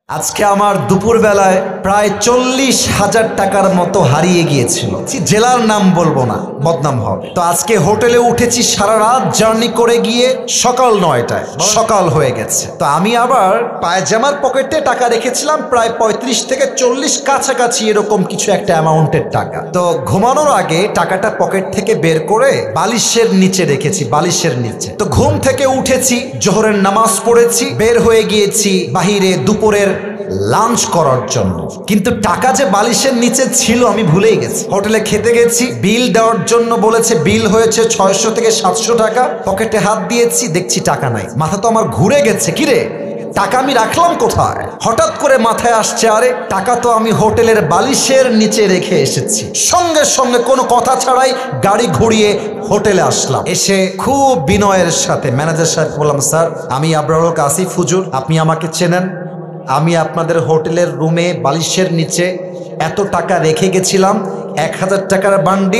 আজকে আমার দুপুর বেলায় প্রায় 40,000 টাকার মতো হারিয়ে গিয়েছিল। জেলার নাম বলবো না, বদনাম হবে। তো আজকে হোটেলে উঠেছি, সারা রাত জার্নি করে গিয়ে সকাল 9টায় সকাল হয়ে গেছে। তো আমি আবার পায়জামার পকেটে টাকা রেখেছিলাম প্রায় 35 থেকে 40 কাছাকাছি এরকম কিছু একটা অ্যামাউন্টের টাকা। তো ঘুমানোর আগে টাকাটা পকেট থেকে বের করে বালিশের নিচে রেখেছি, বালিশের নিচে। তো ঘুম থেকে উঠেছি, জোহরের নামাজ পড়েছি, বের হয়ে গিয়েছি বাহিরে দুপুরের লাঞ্চ করার জন্য। কিন্তু টাকা যে বালিশের নিচে ছিল আমি ভুলেই গেছি। হোটেলে খেতে গেছি, বিল দেওয়ার জন্য বলেছে, বিল হয়েছে 600 থেকে 700 টাকা। পকেটে হাত দিয়েছি, দেখছি টাকা নাই। মাথা তো আমার ঘুরে গেছে, কিরে টাকা আমি রাখলাম কোথায়? হঠাৎ করে মাথায় আসছে, আরে টাকা তো আমি হোটেলের বালিশের নিচে রেখে এসেছি। সঙ্গে সঙ্গে কোনো কথা ছাড়াই গাড়ি ঘুরিয়ে হোটেলে আসলাম। এসে খুব বিনয়ের সাথে ম্যানেজার সাহেব বললাম, স্যার আমি আবরারুল আসিফ হুজুর, আপনি আমাকে চেনেন। আমি আপনাদের হোটেলের রুমে বালিশের নিচে এত টাকা রেখে গেছিলাম, 1000 টাকার বান্ডিল